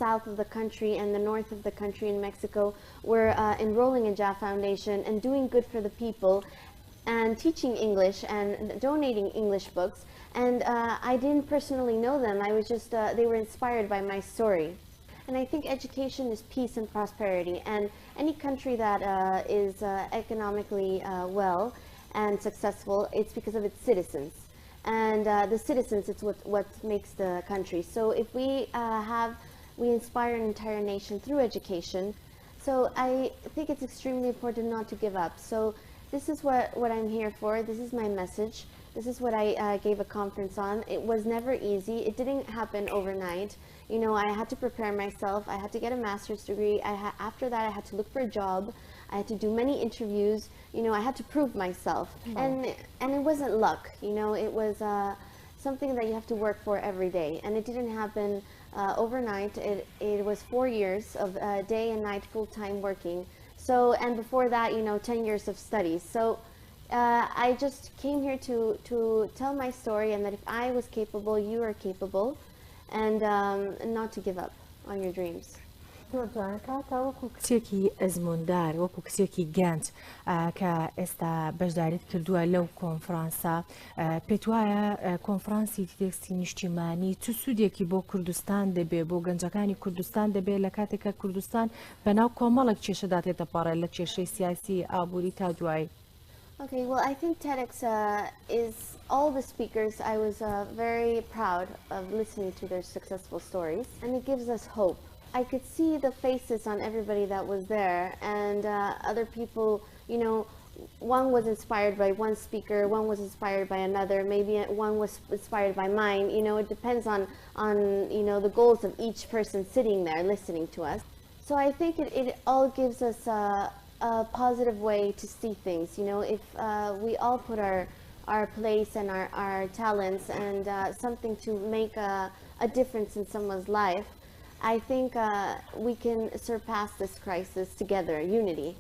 south of the country and the north of the country in Mexico were enrolling in Jaff Foundation and doing good for the people and teaching English and donating English books. And I didn't personally know them. I was just, they were inspired by my story. And I think education is peace and prosperity. And any country that is economically well and successful, it's because of its citizens. And the citizens, it's what makes the country. So if we inspire an entire nation through education. So I think it's extremely important not to give up. So this is what I'm here for. This is my message. This is what I gave a conference on. It was never easy. It didn't happen overnight. You know, I had to prepare myself. I had to get a master's degree. After that, I had to look for a job. I had to do many interviews. You know, I had to prove myself. And it wasn't luck. You know, it was something that you have to work for every day. And it didn't happen overnight. It was 4 years of day and night full-time working. So, and before that, you know, 10 years of studies. So I just came here to tell my story, and that if I was capable, you are capable, and not to give up on your dreams. وەکو کچێکی ئەزموندار وەکو کچێکی گەنج کە ئێستا بەشداریت کردووە لەو کۆنفرانسە پێت وایە کۆنفرانسی تێکستی نیشتیمانی چ سوودێکی بۆ کوردستان دەبێ بۆ گەنجەکانی کوردستان دەبێ لە کاتێکە کوردستان بەناو کۆمەڵێک کێشەدا تێتەپەڕێت لە کێشەی سیاسی ئابووری تا دوایی. Okay, well, I think TEDx is all the speakers. I was very proud of listening to their successful stories, and it gives us hope. I could see the faces on everybody that was there, and other people, you know, one was inspired by one speaker, one was inspired by another, maybe one was inspired by mine. You know, it depends on you know, the goals of each person sitting there listening to us. So I think it all gives us a positive way to see things. You know, if we all put our place and our talents and something to make a difference in someone's life, I think we can surpass this crisis together, unity.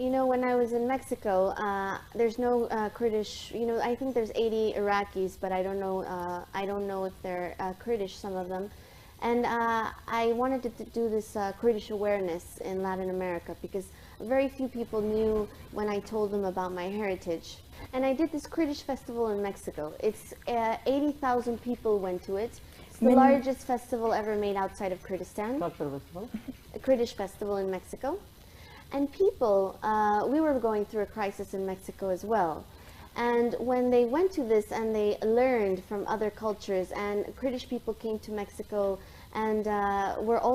You know, when I was in Mexico, there's no Kurdish, you know, I think there's 80 Iraqis, but I don't know if they're Kurdish, some of them. And I wanted to do this Kurdish awareness in Latin America, because very few people knew when I told them about my heritage. And I did this Kurdish festival in Mexico. It's 80,000 people went to it. It's the largest festival ever made outside of Kurdistan. A Kurdish festival in Mexico. And people, we were going through a crisis in Mexico as well. And when they went to this and they learned from other cultures, and Kurdish people came to Mexico and were all